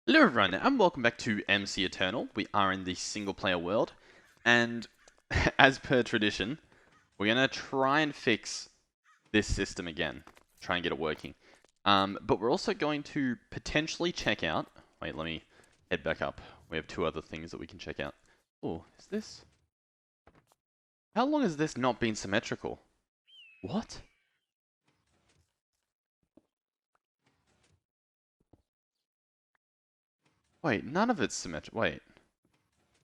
Hello everyone, and welcome back to MCEternal. We are in the single player world, and as per tradition, we're gonna try and fix this system again. Try and get it working. But we're also going to potentially check out... Wait, let me head back up. We have two other things that we can check out. Oh, is this... How long has this not been symmetrical? What? Wait, none of it's symmetrical. Wait.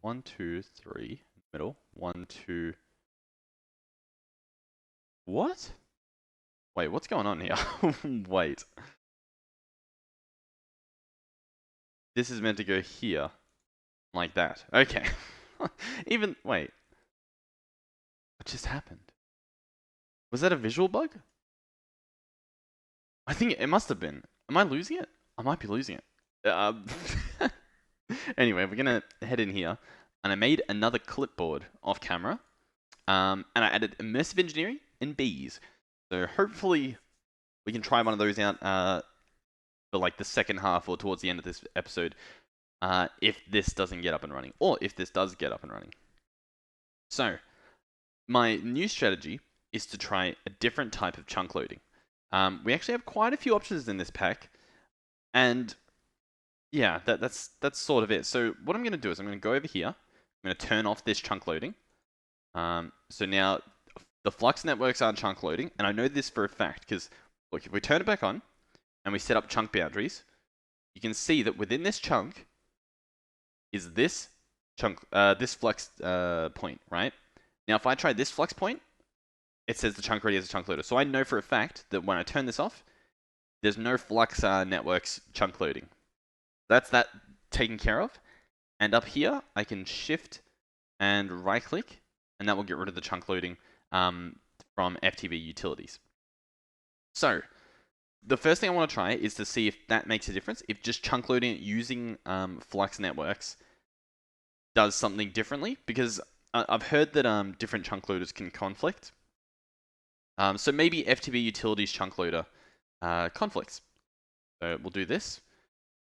1, 2, 3, middle. 1, 2... What? Wait, what's going on here? Wait. This is meant to go here. Like that. Okay. Wait. What just happened? Was that a visual bug? I think it must have been. Am I losing it? I might be losing it. Anyway, we're gonna head in here. And I made another clipboard off camera. And I added Immersive Engineering and bees. So hopefully we can try one of those out for like the second half or towards the end of this episode. If this doesn't get up and running. Or if this does get up and running. So, my new strategy is to try a different type of chunk loading. We actually have quite a few options in this pack, and yeah, that's sort of it. So what I'm going to do is I'm going to go over here. I'm going to turn off this chunk loading. So now the flux networks aren't chunk loading, and I know this for a fact because look, if we turn it back on and we set up chunk boundaries, you can see that within this chunk is this chunk, this flux point, right? Now, if I try this flux point, it says the chunk ready as a chunk loader. So I know for a fact that when I turn this off, there's no flux networks chunk loading. That's that taken care of. And up here, I can shift and right click, and that will get rid of the chunk loading from FTB utilities. So the first thing I want to try is to see if that makes a difference. If just chunk loading it using flux networks does something differently, because I've heard that different chunk loaders can conflict. So maybe FTB utilities chunk loader conflicts. So we'll do this,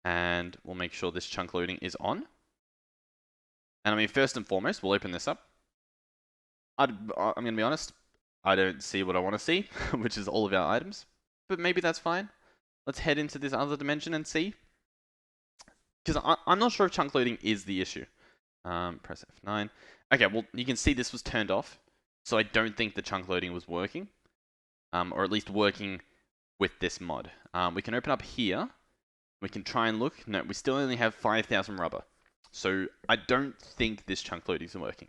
and we'll make sure this chunk loading is on. And I mean, first and foremost, we'll open this up. I'm going to be honest, I don't see what I want to see, which is all of our items. But maybe that's fine. Let's head into this other dimension and see. Because I'm not sure if chunk loading is the issue. Press F9. Okay, well, you can see this was turned off. So I don't think the chunk loading was working. Or at least working with this mod. We can open up here. We can try and look. No, we still only have 5,000 rubber. So I don't think this chunk loading is working.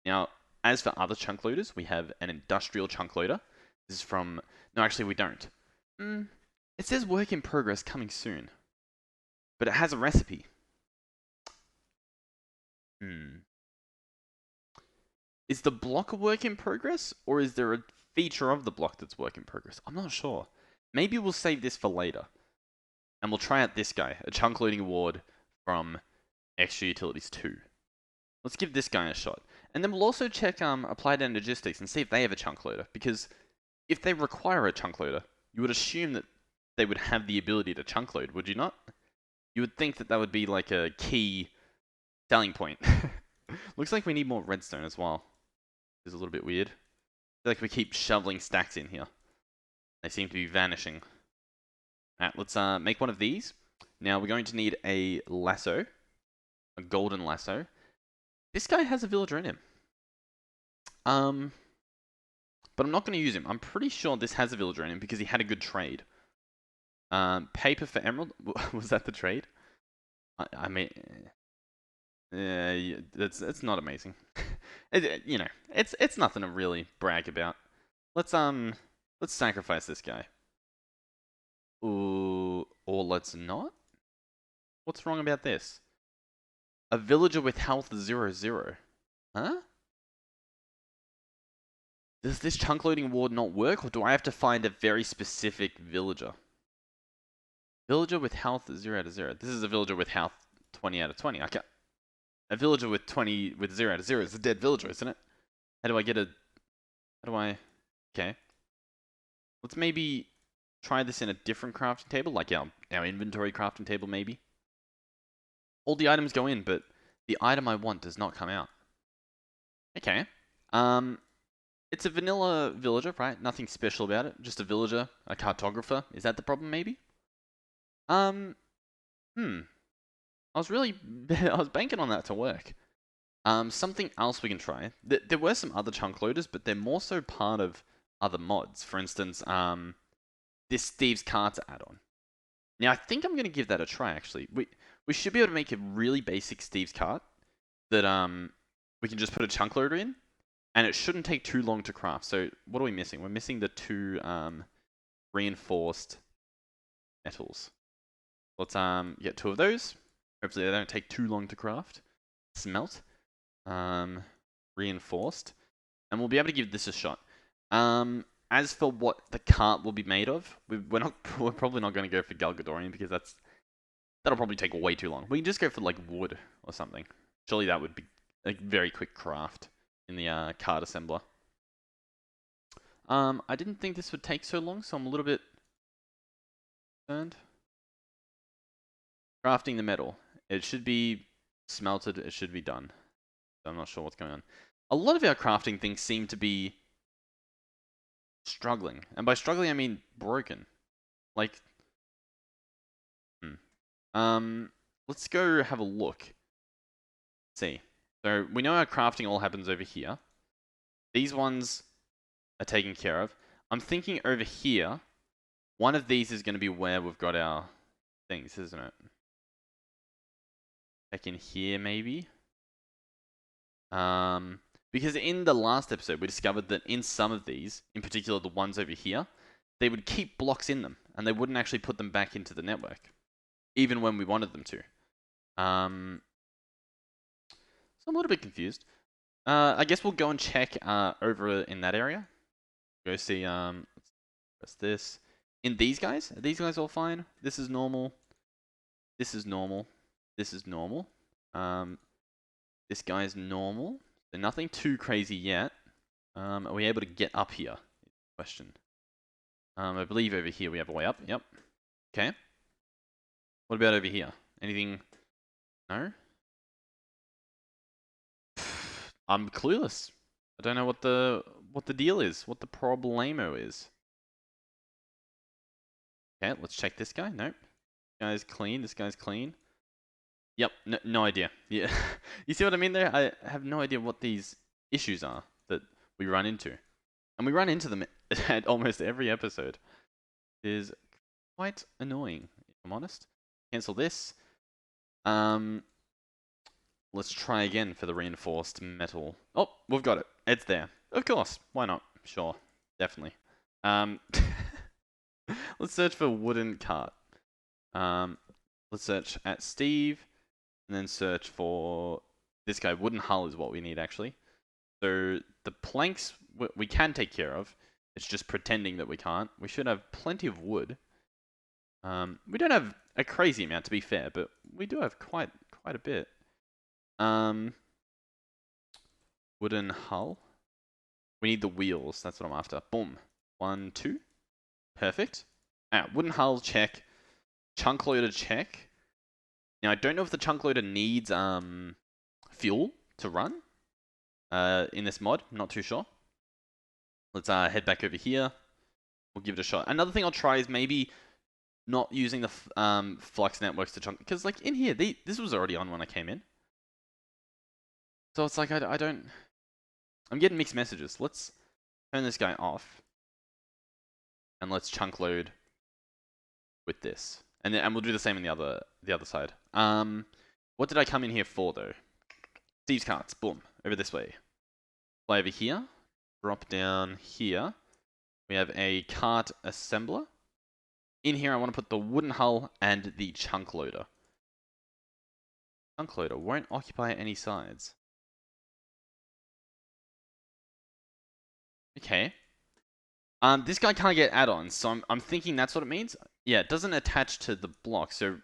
Now, as for other chunk loaders, we have an industrial chunk loader. This is from... No, actually, we don't. It says work in progress coming soon. But it has a recipe. Is the block a work in progress? Or is there a feature of the block that's work in progress? I'm not sure. Maybe we'll save this for later. And we'll try out this guy, a chunk loading award from Extra Utilities 2. Let's give this guy a shot. And then we'll also check Applied Energistics and see if they have a chunk loader. Because if they require a chunk loader, you would assume that they would have the ability to chunk load, would you not? You would think that that would be like a key selling point. Looks like we need more redstone as well. It's a little bit weird. I feel like we keep shoveling stacks in here. They seem to be vanishing. Alright, let's make one of these. Now we're going to need a lasso. A golden lasso. This guy has a villager in him. But I'm not going to use him. I'm pretty sure this has a villager in him because he had a good trade. Paper for emerald. Was that the trade? I mean... it's not amazing. You know, it's nothing to really brag about. Let's sacrifice this guy. Ooh, or let's not? What's wrong about this? A villager with health 0, 0. Huh? Does this chunk loading award not work, or do I have to find a very specific villager? Villager with health 0 0. This is a villager with health 20 out of 20. Okay. A villager with 20 with 0 out of 0 is a dead villager, isn't it? How do I get a... How do I... Okay. Let's maybe try this in a different crafting table, like our inventory crafting table, maybe. all the items go in, but the item I want does not come out. Okay. It's a vanilla villager, right? Nothing special about it. Just a villager, a cartographer. Is that the problem, maybe? I was really, I was banking on that to work. Something else we can try. There were some other chunk loaders, but they're more so part of other mods. For instance, this Steve's Carts add-on. Now, I think I'm going to give that a try, actually. We should be able to make a really basic Steve's Cart that we can just put a chunk loader in, and it shouldn't take too long to craft. So what are we missing? We're missing the 2 reinforced metals. Let's get 2 of those. Hopefully they don't take too long to craft. Smelt. Reinforced. And we'll be able to give this a shot. As for what the cart will be made of, we're probably not going to go for Galgadorian because that'll probably take way too long. We can just go for like wood or something. Surely that would be a very quick craft in the cart assembler. I didn't think this would take so long, so I'm a little bit concerned. Crafting the metal. It should be smelted, it should be done. So I'm not sure what's going on. A lot of our crafting things seem to be struggling. And by struggling, I mean broken. Like, let's go have a look. Let's see. So we know our crafting all happens over here. These ones are taken care of. I'm thinking over here, one of these is going to be where we've got our things, isn't it? Back in here, maybe? Because in the last episode, we discovered that in some of these, in particular the ones over here, they would keep blocks in them, and they wouldn't actually put them back into the network, even when we wanted them to. So I'm a little bit confused. I guess we'll go and check over in that area. Go see, what's this? In these guys? Are these guys all fine? This is normal. This is normal. This is normal. This guy's normal. So nothing too crazy yet. Are we able to get up here? Question. I believe over here we have a way up. Yep. Okay. What about over here? Anything? No? I'm clueless. I don't know what the deal is. What the problemo is. Okay, let's check this guy. Nope. This guy's clean. This guy's clean. Yep, no idea. Yeah, you see what I mean there? I have no idea what these issues are that we run into. And we run into them at almost every episode. It is quite annoying, if I'm honest. Cancel this. Let's try again for the reinforced metal. Oh, we've got it. It's there. Of course. Why not? Sure. Definitely. Let's search for wooden cart. Let's search at Steve. And then search for this guy. Wooden hull is what we need, actually. So the planks we can take care of. It's just pretending that we can't. We should have plenty of wood. We don't have a crazy amount, to be fair, but we do have quite a bit. Wooden hull. We need the wheels. That's what I'm after. Boom. 1, 2. Perfect. Wooden hull, check. Chunk loader, check. Now, I don't know if the chunk loader needs fuel to run in this mod. I'm not too sure. Let's head back over here. We'll give it a shot. Another thing I'll try is maybe not using the flux networks to chunk. Because, like, in here, this was already on when I came in. So it's like, I don't... I'm getting mixed messages. Let's turn this guy off. And let's chunk load with this. And we'll do the same on the other side. What did I come in here for, though? Steve's carts. Boom. Over this way. Fly over here. Drop down here. We have a cart assembler. In here, I want to put the wooden hull and the chunk loader. Chunk loader won't occupy any sides. Okay. This guy can't get add-ons, so I'm thinking that's what it means. Yeah, it doesn't attach to the block, so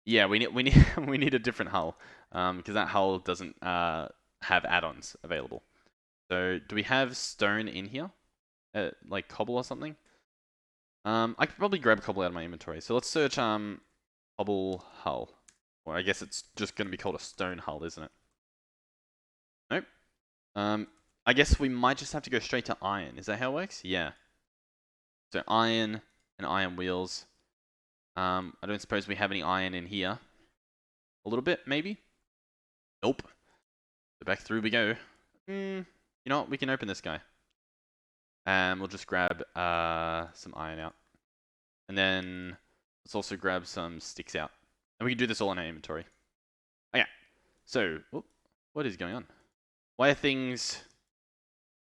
yeah, we need a different hull, because that hull doesn't have add-ons available. So do we have stone in here, like cobble or something? I could probably grab cobble out of my inventory. So let's search cobble hull. Or I guess it's just going to be called a stone hull, isn't it? Nope. I guess we might just have to go straight to iron. Is that how it works? Yeah. So iron and iron wheels. I don't suppose we have any iron in here. A little bit, maybe? Nope. So back through we go. You know what? We can open this guy. And we'll just grab some iron out. And then let's also grab some sticks out. And we can do this all in our inventory. Okay. So, what is going on? Why are things...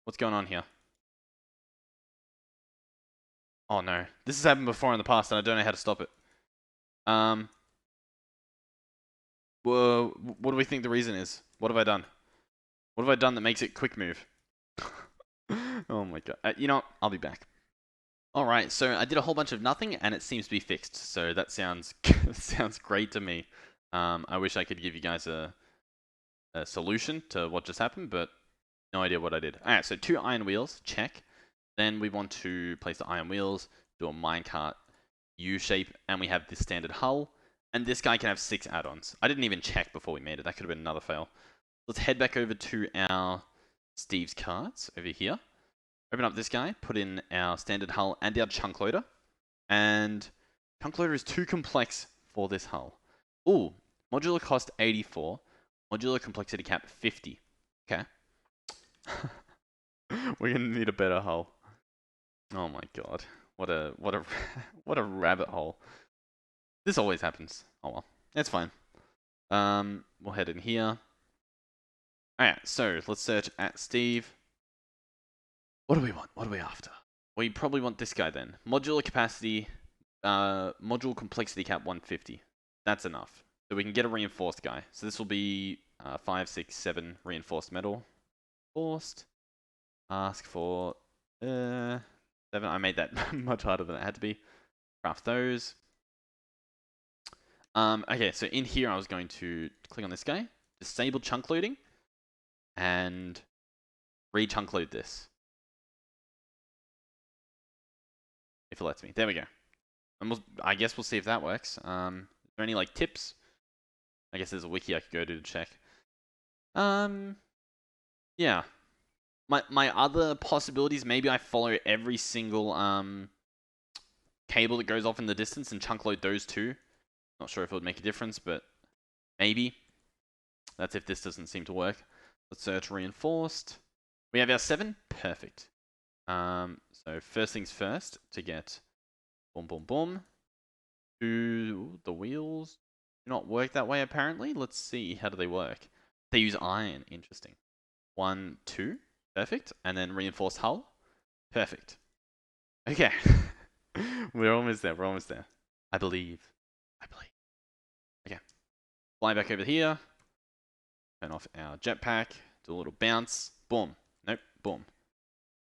What's going on here? Oh no. This has happened before in the past and I don't know how to stop it. Well, what do we think the reason is? What have I done? What have I done that makes it quick move? Oh my god. You know what? I'll be back. Alright, so I did a whole bunch of nothing and it seems to be fixed. So that sounds sounds great to me. I wish I could give you guys a solution to what just happened, but no idea what I did. Alright, so 2 iron wheels, check. Then we want to place the iron wheels, do a minecart U shape, and we have this standard hull. And this guy can have 6 add-ons. I didn't even check before we made it. That could have been another fail. Let's head back over to our Steve's carts over here. Open up this guy, put in our standard hull and our chunk loader. And chunk loader is too complex for this hull. Ooh, modular cost 84. Modular complexity cap 50. Okay. We're gonna need a better hull. Oh my god. What a what a rabbit hole. This always happens. Oh well. It's fine. We'll head in here. Alright, so let's search at Steve. What do we want? What are we after? We probably want this guy then. Modular capacity, module complexity cap 150. That's enough. So we can get a reinforced guy. So this will be 5, 6, 7 reinforced metal. Reinforced. Ask for 7. I made that much harder than it had to be. Craft those. Okay, so in here I was going to click on this guy, disable chunk loading, and re-chunk load this. If it lets me. There we go. And I guess we'll see if that works. Is there any like tips? I guess there's a wiki I could go to check. Yeah. My other possibilities, maybe I follow every single cable that goes off in the distance and chunk load those two. Not sure if it would make a difference, but maybe. That's if this doesn't seem to work. Let's search reinforced. We have our 7. Perfect. So first things first, to get boom, boom, boom. Do the wheels do not work that way apparently. Let's see, how do they work? They use iron. Interesting. 1, 2. Perfect. And then reinforced hull. Perfect. Okay. We're almost there. We're almost there. I believe. Okay. Fly back over here. Turn off our jetpack. Do a little bounce. Boom. Nope. Boom.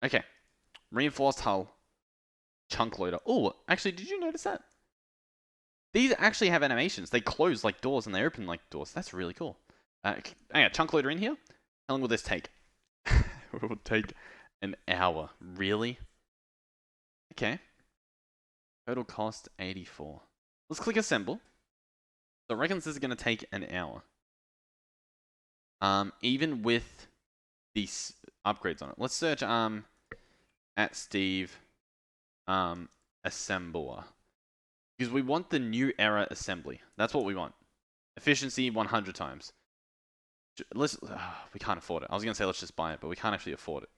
Okay. Reinforced hull. Chunk loader. Oh, actually, did you notice that? These actually have animations. They close like doors and they open like doors. That's really cool. Yeah, chunk loader in here. How long will this take? It will take an hour. Really? Okay. Total cost 84. Let's click assemble. So it reckons this is going to take an hour. Even with these upgrades on it. Let's search at Steve assembler. Because we want the new era assembly. That's what we want. Efficiency 100 times. We can't afford it. I was going to say let's just buy it, but we can't actually afford it.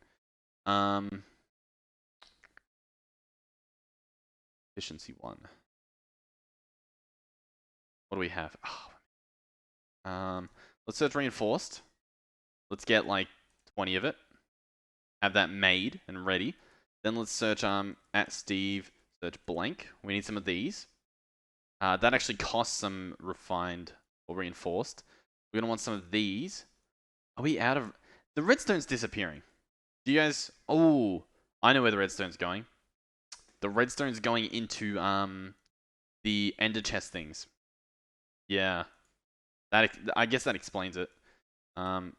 Efficiency 1. What do we have? Let's search reinforced. Let's get like 20 of it. Have that made and ready. Then let's search at Steve, search blank. We need some of these. That actually costs some refined or reinforced. We're going to want some of these. Are we out of... The redstone's disappearing. Do you guys... Oh, I know where the redstone's going. The redstone's going into the ender chest things. Yeah. I guess that explains it.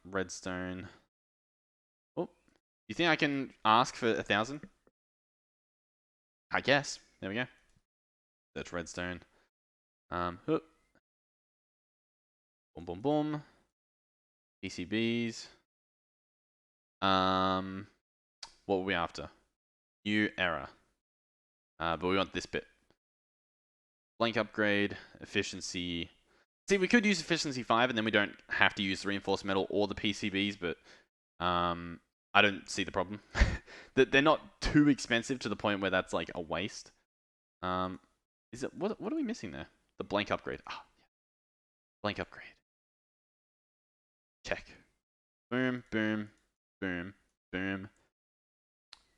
Redstone. Oh, you think I can ask for 1,000? I guess. There we go. Search redstone. Boom, boom, boom. PCBs. What were we after? New error. But we want this bit. Blank upgrade, efficiency. See, we could use efficiency 5 and then we don't have to use the reinforced metal or the PCBs, but I don't see the problem. They're not too expensive to the point where that's like a waste. Is it what are we missing there? The blank upgrade. Ah, yeah. Blank upgrade. Check. Boom, boom, boom, boom.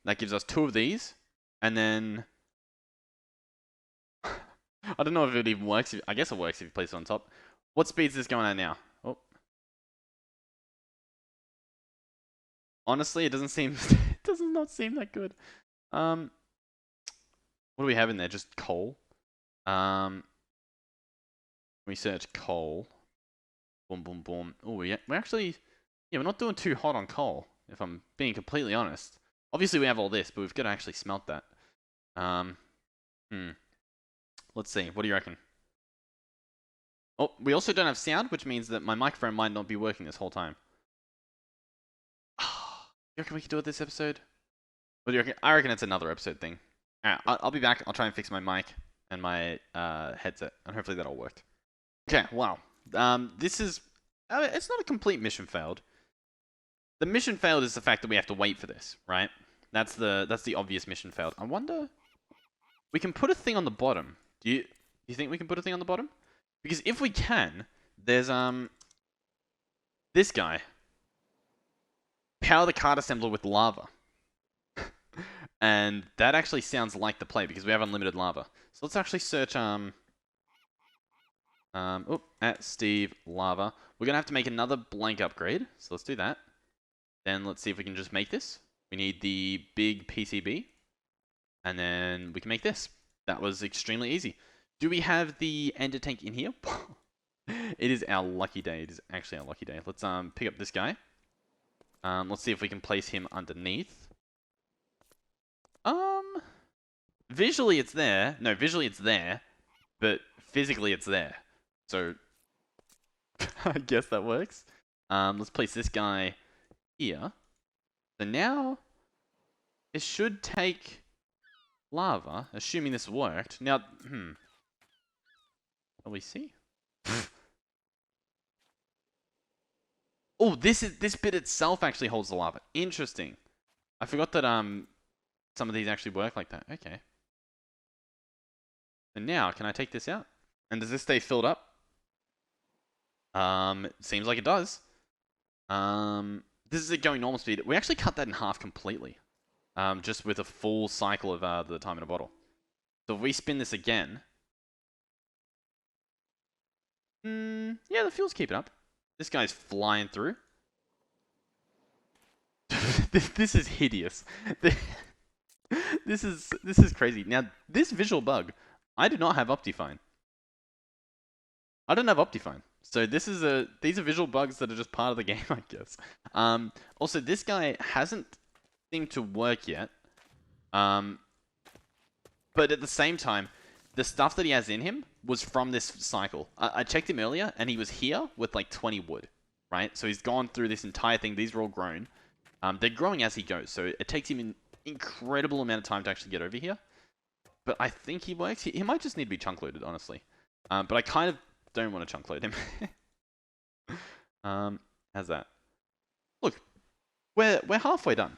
That gives us 2 of these, and then I don't know if it even works. I guess it works if you place it on top. What speed is this going at now? Oh. Honestly, it doesn't seem it does not seem that good. What do we have in there? Just coal. We search coal. Boom, boom, boom. Oh, we're actually, yeah, we're not doing too hot on coal, if I'm being completely honest. Obviously, we have all this, but we've got to actually smelt that. Let's see. What do you reckon? Oh, we also don't have sound, which means that my microphone might not be working this whole time. You reckon we could do it this episode? What do you reckon? I reckon it's another episode thing. Alright, I'll be back. I'll try and fix my mic and my headset, and hopefully that'll work. Okay, wow. This is... it's not a complete mission failed. The mission failed is the fact that we have to wait for this, right? That's the obvious mission failed. I wonder... We can put a thing on the bottom. Do you think we can put a thing on the bottom? Because if we can, there's this guy. Power the card assembler with lava. And that actually sounds like the play because we have unlimited lava. So let's actually search at Steve lava. We're gonna have to make another blank upgrade. So let's do that. Then let's see if we can just make this. We need the big PCB. And then we can make this. That was extremely easy. Do we have the ender tank in here? It is our lucky day. It is actually our lucky day. Let's pick up this guy. Let's see if we can place him underneath. Visually it's there. No, visually it's there. But physically it's there. So I guess that works. Let's place this guy here. So now it should take lava, assuming this worked. Now, Will we see? Oh, this bit itself actually holds the lava. Interesting. I forgot that some of these actually work like that. Okay. And now, can I take this out? And does this stay filled up? It seems like it does. This is it going normal speed. We actually cut that in half completely. Just with a full cycle of the time in a bottle. So if we spin this again... yeah, the fuel's keeping up. This guy's flying through. This is hideous. This is crazy. Now, this visual bug, I do not have Optifine. I don't have Optifine. So these are visual bugs that are just part of the game, I guess. Also, this guy hasn't seemed to work yet. But at the same time, the stuff that he has in him was from this cycle. I checked him earlier, and he was here with like 20 wood, right? So he's gone through this entire thing. These are all grown. They're growing as he goes, so it takes him an incredible amount of time to actually get over here. But I think he works. He might just need to be chunk loaded, honestly. But I kind of don't want to chunk load him. How's that? Look, we're halfway done.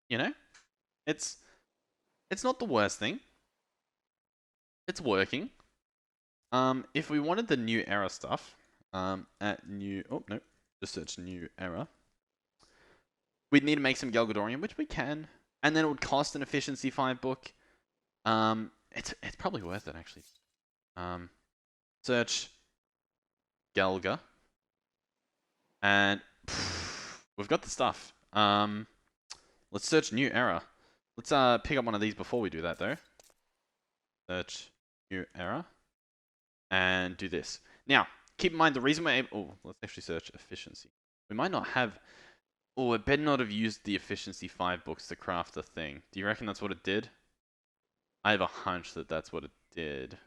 You know, it's not the worst thing. It's working. If we wanted the new error stuff, just search new error. We'd need to make some Galgadorium, which we can, and then it would cost an efficiency 5 book. It's probably worth it actually. Search Galga, and we've got the stuff. Let's search new error. Let's pick up one of these before we do that though. Search new error, and do this. Now, keep in mind the reason we're able... Oh, let's actually search efficiency. We might not have... Oh, it better not have used the efficiency 5 books to craft the thing. Do you reckon that's what it did? I have a hunch that that's what it did.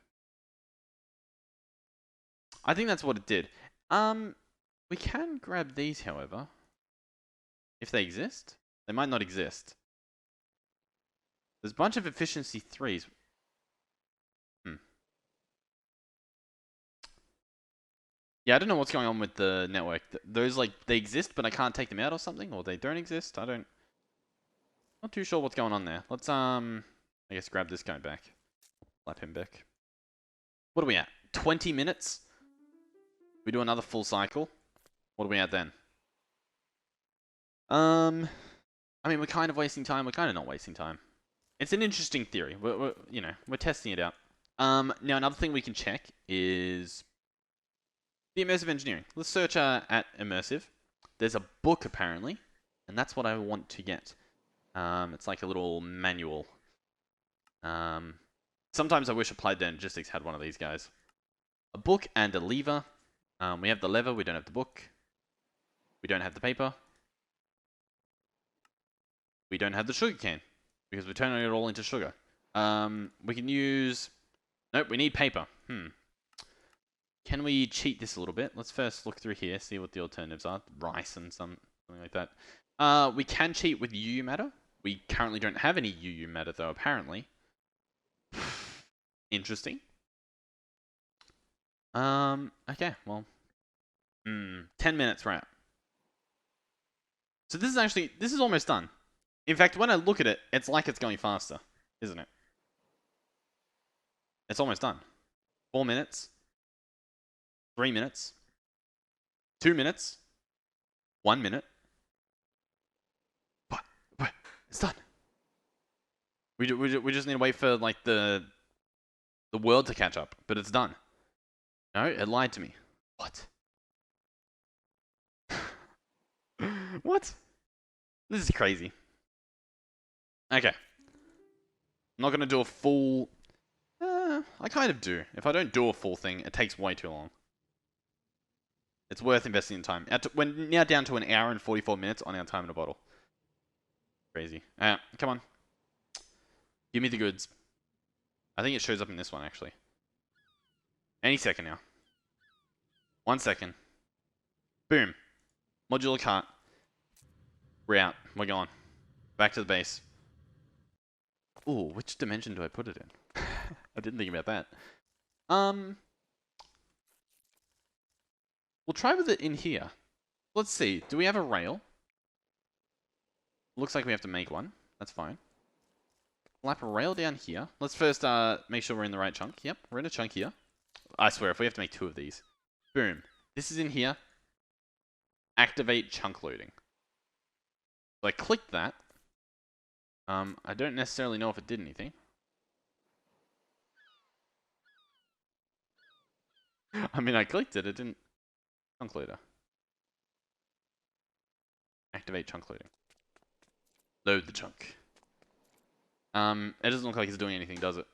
I think that's what it did. We can grab these, however. If they exist. They might not exist. There's a bunch of efficiency 3s. Yeah, I don't know what's going on with the network. Those, like, they exist, but I can't take them out or something? Or they don't exist? Not too sure what's going on there. Let's, I guess grab this guy back. Slap him back. What are we at? 20 minutes? We do another full cycle? What are we at then? I mean, we're kind of wasting time. We're kind of not wasting time. It's an interesting theory. We're testing it out. Now another thing we can check is the immersive engineering. Let's search at immersive. There's a book apparently, and that's what I want to get. It's like a little manual. Sometimes I wish Applied Energistics had one of these guys. A book and a lever. We have the lever. We don't have the book. We don't have the paper. We don't have the sugar cane because we're turning it all into sugar. We can use... Nope, we need paper. Can we cheat this a little bit? Let's first look through here, see what the alternatives are. Rice and something like that. We can cheat with UU matter. We currently don't have any UU matter though, apparently. Interesting. Okay, well. 10 minutes, right. So this is almost done. In fact, when I look at it, it's like it's going faster, isn't it? It's almost done. 4 minutes. 3 minutes. 2 minutes. 1 minute. What? It's done. We just need to wait for, like, the world to catch up, but it's done. No, it lied to me. What? What? This is crazy. Okay. I'm not going to do a full... I kind of do. If I don't do a full thing, it takes way too long. It's worth investing in time. We're now down to 1 hour and 44 minutes on our time in a bottle. Crazy. Come on. Give me the goods. I think it shows up in this one, actually. Any second now. 1 second. Boom. Modular cart. We're out. We're gone. Back to the base. Ooh, which dimension do I put it in? I didn't think about that. We'll try with it in here. Let's see. Do we have a rail? Looks like we have to make one. That's fine. Lap a rail down here. Let's first make sure we're in the right chunk. Yep, we're in a chunk here. I swear, if we have to make 2 of these. Boom. This is in here. Activate chunk loading. So I clicked that. I don't necessarily know if it did anything. I mean, I clicked it. It didn't... Chunk loader. Activate chunk loading. Load the chunk. It doesn't look like it's doing anything, does it?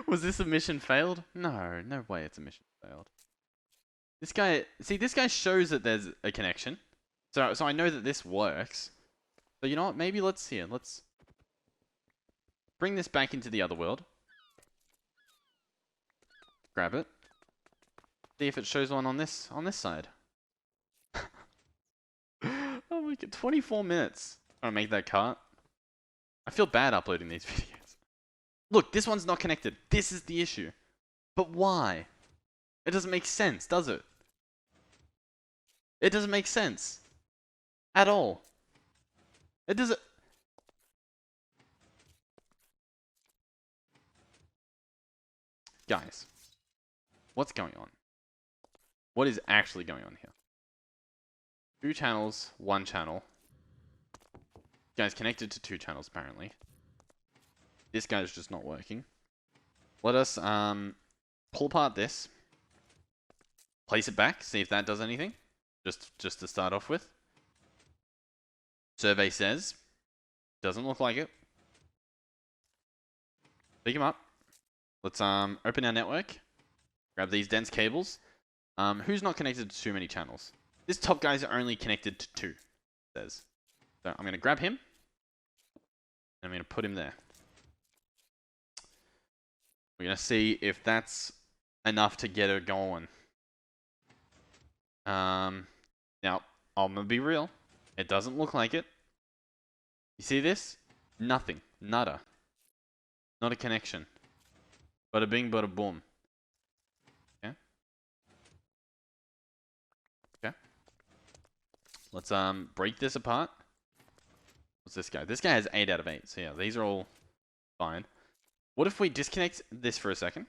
Was this a mission failed? No, no way it's a mission failed. This guy shows that there's a connection. So I know that this works. So you know what, maybe let's bring this back into the other world. Grab it. See if it shows one on this side. Oh my god, 24 minutes. Trying to make that cart. I feel bad uploading these videos. Look, this one's not connected. This is the issue. But why? It doesn't make sense, does it? It doesn't make sense. At all. It doesn't... Guys. What's going on? What is actually going on here? 2 channels, 1 channel. Guy's connected to 2 channels, apparently. This guy's just not working. Let us pull apart this. Place it back, see if that does anything. Just to start off with. Survey says. Doesn't look like it. Pick him up. Let's open our network. Grab these dense cables. Who's not connected to too many channels? This top guy's only connected to 2, it says. So I'm going to grab him. And I'm going to put him there. We're going to see if that's enough to get her going. Now, I'm going to be real. It doesn't look like it. You see this? Nothing. Nada. Not a connection. Bada bing, bada boom. Okay. Okay. Let's break this apart. What's this guy? This guy has 8 out of 8. So yeah, these are all fine. What if we disconnect this for a second?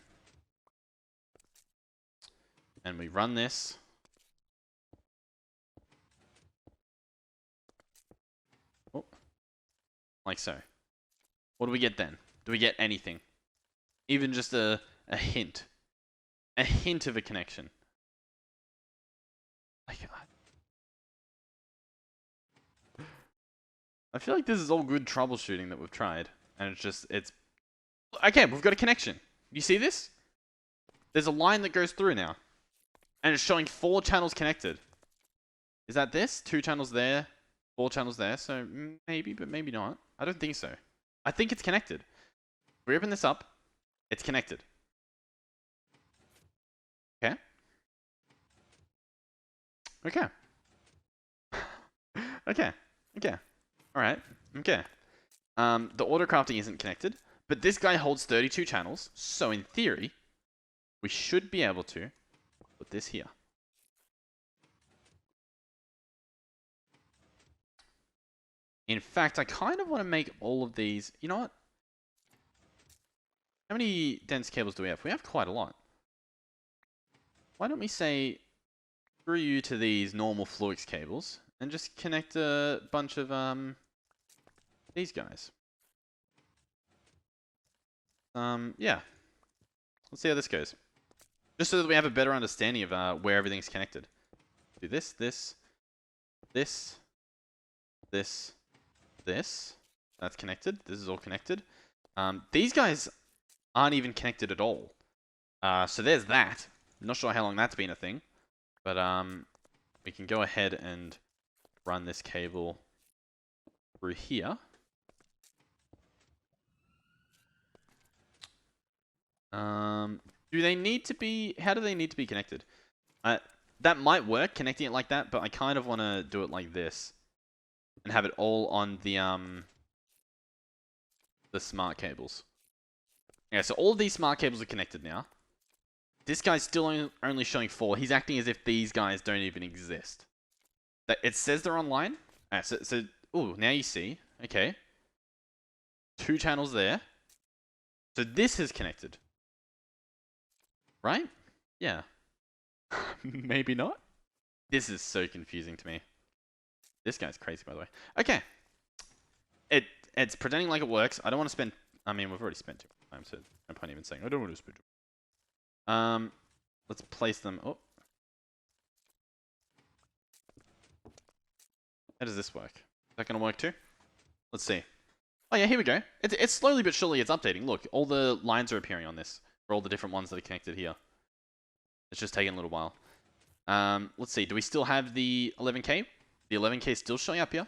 And we run this. Oh. Like so. What do we get then? Do we get anything? Even just a hint. A hint of a connection. I feel like this is all good troubleshooting that we've tried. And it's... Okay, we've got a connection. You see this? There's a line that goes through now. And it's showing 4 channels connected. Is that this? 2 channels there, 4 channels there. So maybe, but maybe not. I don't think so. I think it's connected. If we open this up, it's connected. Okay. Okay. Okay. Okay. Alright. Okay. The auto crafting isn't connected, but this guy holds 32 channels, so in theory, we should be able to put this here. In fact, I kind of want to make all of these... You know what? How many dense cables do we have? We have quite a lot. Why don't we say, screw you to these normal Fluix cables, and just connect a bunch of these guys. Yeah. Let's see how this goes. Just so that we have a better understanding of where everything's connected. Do this, this, this, this, this. That's connected. This is all connected. These guys aren't even connected at all. So there's that. I'm not sure how long that's been a thing. But we can go ahead and run this cable through here. Do they need to be... How do they need to be connected? That might work, connecting it like that, but I kind of want to do it like this. And have it all on the smart cables. Yeah, so all of these smart cables are connected now. This guy's still only showing 4. He's acting as if these guys don't even exist. It says they're online. So ooh, now you see. Okay. 2 channels there. So this is connected. Right? Yeah. Maybe not. This is so confusing to me. This guy's crazy, by the way. Okay. It's pretending like it works. I don't want to spend... I mean, we've already spent too much time, so no point even saying I don't want to spend too much. Let's place them... Oh. How does this work? Is that going to work too? Let's see. Oh yeah, here we go. It's slowly but surely it's updating. Look, all the lines are appearing on this. For all the different ones that are connected here. It's just taking a little while. Let's see. Do we still have the 11K? The 11K is still showing up here.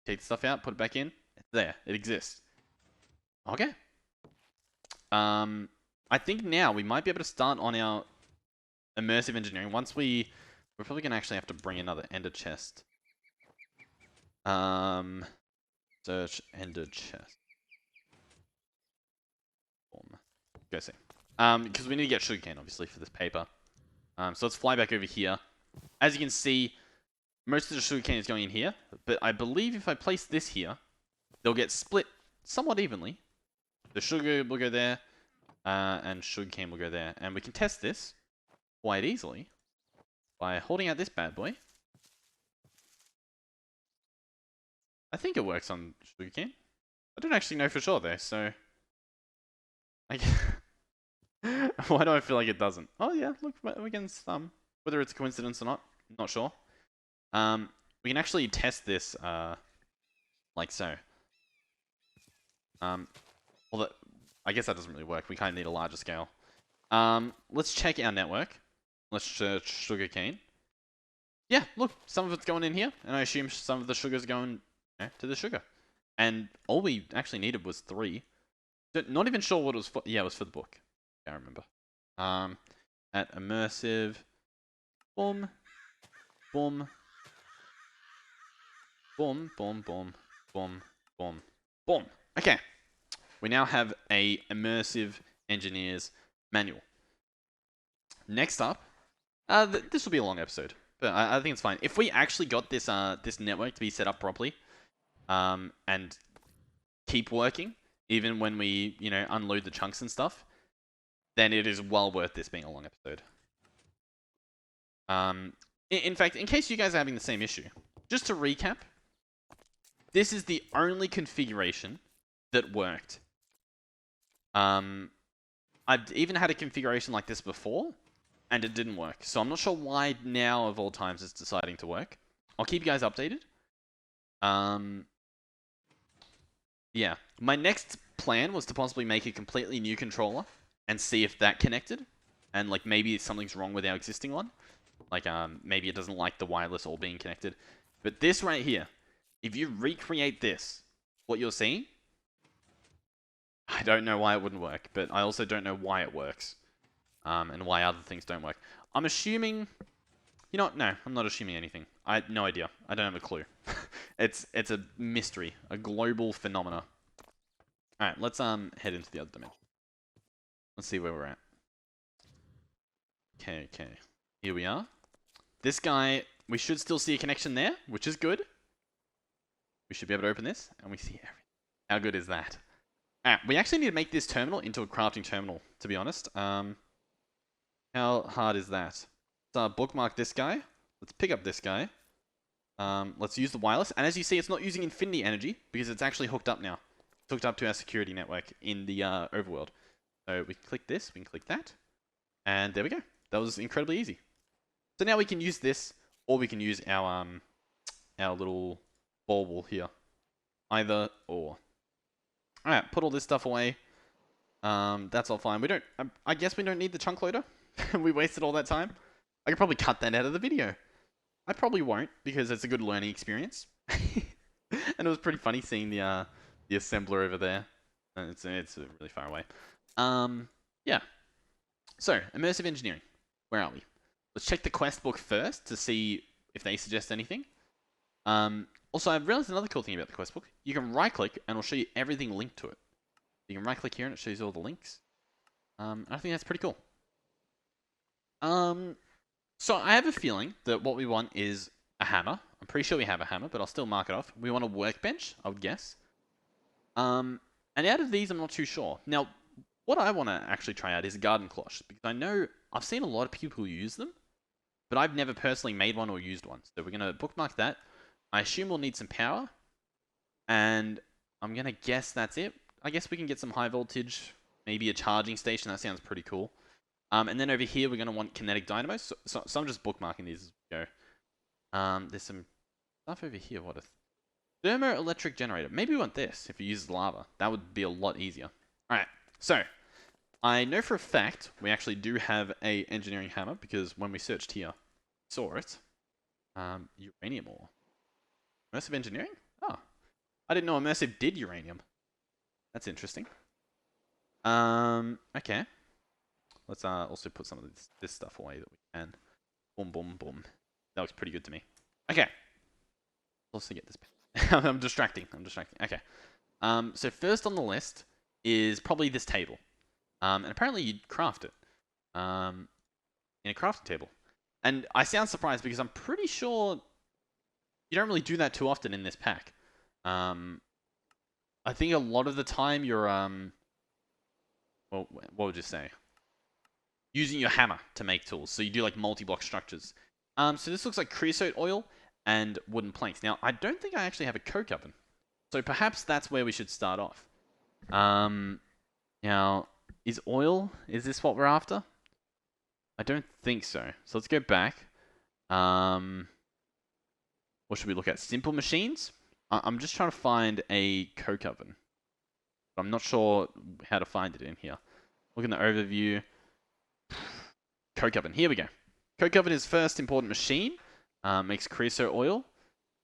Take the stuff out, put it back in. It's there. It exists. Okay. I think now we might be able to start on our immersive engineering. Once we're probably going to actually have to bring another ender chest. Search ender chest. Go see. Because we need to get sugarcane, obviously, for this paper. So let's fly back over here. As you can see, most of the sugarcane is going in here. But I believe if I place this here, they'll get split somewhat evenly. The sugar will go there, and sugarcane will go there. And we can test this quite easily by holding out this bad boy. I think it works on sugarcane. I don't actually know for sure, though, so... Why do I feel like it doesn't? Oh yeah, look, we're getting some. Whether it's a coincidence or not, not sure. We can actually test this, like so. Although, I guess that doesn't really work. We kind of need a larger scale. Let's check our network. Let's search sugarcane. Yeah, look, some of it's going in here, and I assume some of the sugar's going to the sugar. And all we actually needed was 3. Not even sure what it was for. Yeah, it was for the book. can't remember. At immersive, boom, boom, boom, boom, boom, boom, boom, boom. Okay, we now have a immersive engineer's manual. Next up, this will be a long episode, but I think it's fine. If we actually got this this network to be set up properly, and keep working, even when we, you know, unload the chunks and stuff, then it is well worth this being a long episode. In fact, in case you guys are having the same issue, just to recap, this is the only configuration that worked. I've even had a configuration like this before, and it didn't work. So I'm not sure why now, of all times, it's deciding to work. I'll keep you guys updated. Yeah. My next plan was to possibly make a completely new controller and see if that connected. And, like, maybe something's wrong with our existing one. Like, maybe it doesn't like the wireless all being connected. But this right here, if you recreate this, what you're seeing, I don't know why it wouldn't work, but I also don't know why it works. And why other things don't work. I'm assuming... You know what? No, I'm not assuming anything. I have no idea. I don't have a clue. It's a mystery. A global phenomena. Alright, let's head into the other dimension. Let's see where we're at. Okay. Here we are. This guy, we should still see a connection there, which is good. We should be able to open this, and we see everything. How good is that? Alright, we actually need to make this terminal into a crafting terminal, to be honest. How hard is that? Let's bookmark this guy. Let's pick up this guy. Let's use the wireless. And as you see, it's not using infinity energy, because it's actually hooked up now. It's hooked up to our security network in the overworld. So we can click this, we can click that. And there we go. That was incredibly easy. So now we can use this, or we can use our little bauble here. Either or. Alright, put all this stuff away. That's all fine. We don't... I guess we don't need the chunk loader. We wasted all that time. I could probably cut that out of the video. I probably won't, because it's a good learning experience. And it was pretty funny seeing the assembler over there. And it's really far away. Yeah. So, immersive engineering. Where are we? Let's check the quest book first to see if they suggest anything. Also, I've realized another cool thing about the quest book. You can right-click, and it'll show you everything linked to it. You can right-click here, and it shows you all the links. I think that's pretty cool. So I have a feeling that what we want is a hammer. I'm pretty sure we have a hammer, but I'll still mark it off. We want a workbench, I would guess. And out of these, I'm not too sure. Now, what I want to actually try out is a garden cloche, because I know I've seen a lot of people use them, but I've never personally made one or used one. So we're going to bookmark that. I assume we'll need some power, and I'm going to guess that's it. I guess we can get some high voltage, maybe a charging station. That sounds pretty cool. And then over here, we're going to want kinetic dynamos. So I'm just bookmarking these as we go. There's some stuff over here. What a thermoelectric generator. Maybe we want this if you use lava. That would be a lot easier. Alright, so I know for a fact we actually do have a engineering hammer, because when we searched here, saw it. Uranium ore. Immersive engineering? Oh. I didn't know immersive did uranium. That's interesting. Okay. Let's also put some of this stuff away that we can. Boom, boom, boom. That looks pretty good to me. Okay. Also get this. I'm distracting. Okay. So first on the list is probably this table. And apparently you'd craft it. In a crafting table. And I sound surprised because I'm pretty sure you don't really do that too often in this pack. I think a lot of the time you're, well, what would you say? Using your hammer to make tools. So you do like multi-block structures. So this looks like creosote oil and wooden planks. Now, I don't think I actually have a coke oven. So perhaps that's where we should start off. Now, is this what we're after? I don't think so. So let's go back. What should we look at? Simple machines? I'm just trying to find a coke oven. I'm not sure how to find it in here. Look in the overview. Coke oven. Here we go. Coke oven is first important machine. Makes creosote oil.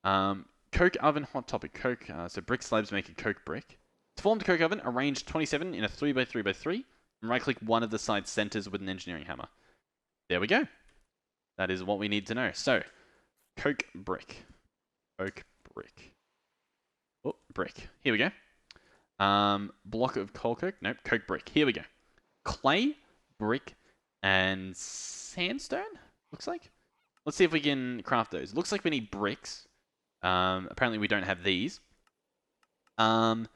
Coke oven, hot topic. So brick slabs make a coke brick. It's formed coke oven, arranged 27 in a 3x3x3. and right-click one of the side centers with an engineering hammer. There we go. That is what we need to know. So, coke brick. Coke brick. Oh, brick. Here we go. Block of coal coke. Nope, coke brick. Here we go. Clay, brick, and sandstone, looks like. Let's see if we can craft those. Looks like we need bricks. Apparently we don't have these. I'm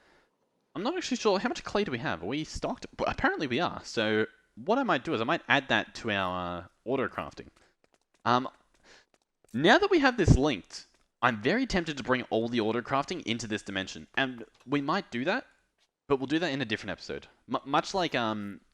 not actually sure. How much clay do we have? Are we stocked? But apparently we are. So what I might do is I might add that to our auto crafting. Now that we have this linked, I'm very tempted to bring all the auto crafting into this dimension. And we might do that, but we'll do that in a different episode. Much like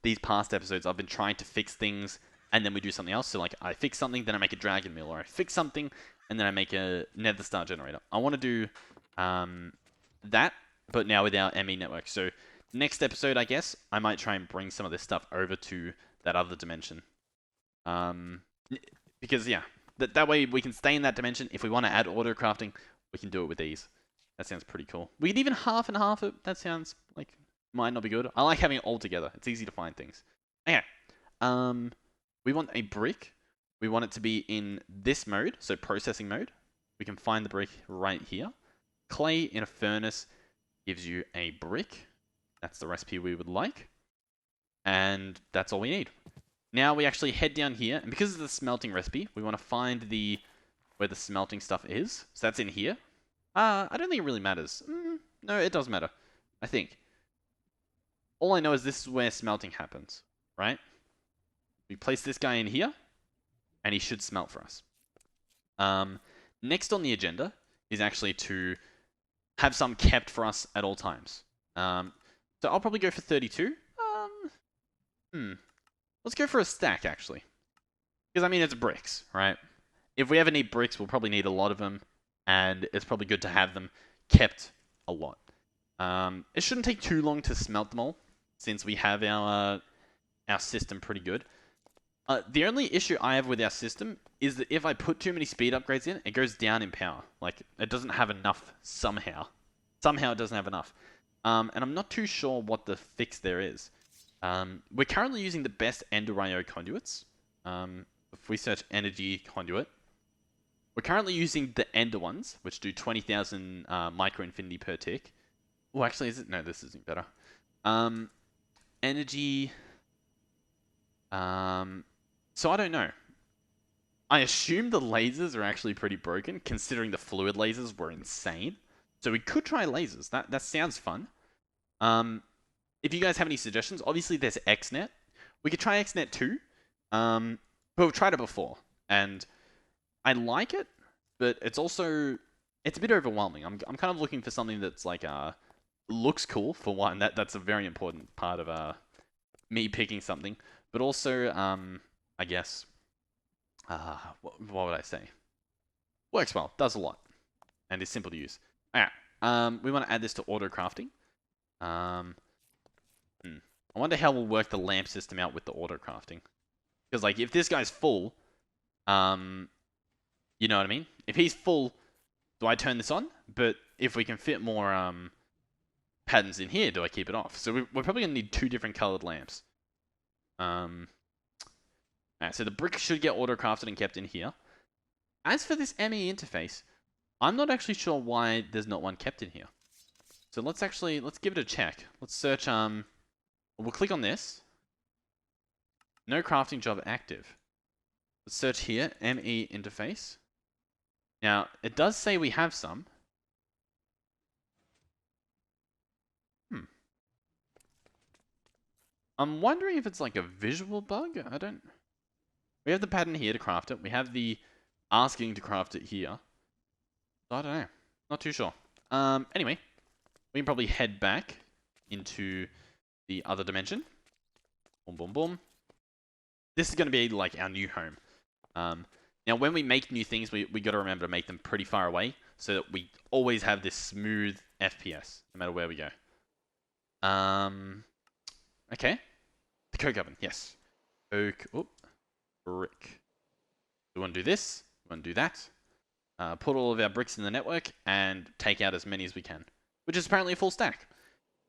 these past episodes, I've been trying to fix things and then we do something else. So like I fix something, then I make a dragon mill, or I fix something and then I make a nether star generator. I want to do that, but now with our ME network. So next episode, I guess, I might try and bring some of this stuff over to that other dimension. Because yeah, that way we can stay in that dimension. If we want to add auto crafting, we can do it with ease. That sounds pretty cool. We could even half and half it. That sounds like might not be good. I like having it all together. It's easy to find things. Okay. We want a brick. We want it to be in this mode, so processing mode. We can find the brick right here. Clay in a furnace gives you a brick. That's the recipe we would like. And that's all we need. Now we actually head down here, and because of the smelting recipe, we want to find where the smelting stuff is. So that's in here. I don't think it really matters. No, it does matter, I think. All I know is this is where smelting happens, right? We place this guy in here, and he should smelt for us. Next on the agenda is actually to have some kept for us at all times. So I'll probably go for 32. Let's go for a stack, actually. Because, I mean, it's bricks, right? If we ever need bricks, we'll probably need a lot of them. And it's probably good to have them kept a lot. It shouldn't take too long to smelt them all, since we have our system pretty good. The only issue I have with our system is that if I put too many speed upgrades in, it goes down in power. Like, it doesn't have enough somehow. Somehow it doesn't have enough. And I'm not too sure what the fix there is. We're currently using the best Ender.io conduits. If we search energy conduit, we're currently using the Ender ones, which do 20,000 micro infinity per tick. Oh, actually, is it? No, this isn't better. Energy. So I don't know. I assume the lasers are actually pretty broken, considering the fluid lasers were insane. So we could try lasers. That sounds fun. If you guys have any suggestions, obviously there's XNet. We could try XNet too. But we've tried it before, and I like it, but it's a bit overwhelming. I'm kind of looking for something that's like looks cool for one. That's a very important part of me picking something, but also I guess what would I say? Works well, does a lot, and is simple to use. Alright, we want to add this to auto crafting. I wonder how we'll work the lamp system out with the auto crafting. Because like if this guy's full, you know what I mean? If he's full, do I turn this on? But if we can fit more patterns in here, do I keep it off? So we're probably gonna need 2 different colored lamps. Alright, so the brick should get auto crafted and kept in here. As for this ME interface, I'm not actually sure why there's not one kept in here. So let's give it a check. Let's search, we'll click on this. No crafting job active. Let's search here, ME interface. Now, it does say we have some. I'm wondering if it's like a visual bug. We have the pattern here to craft it. We have the asking to craft it here. I don't know. Not too sure. Anyway, we can probably head back into the other dimension. Boom, boom, boom. This is going to be like our new home. Now, when we make new things, we got to remember to make them pretty far away so that we always have this smooth FPS, no matter where we go. Okay. The coke oven, yes. Coke, brick. We want to do this. We want to do that. Put all of our bricks in the network and take out as many as we can, which is apparently a full stack.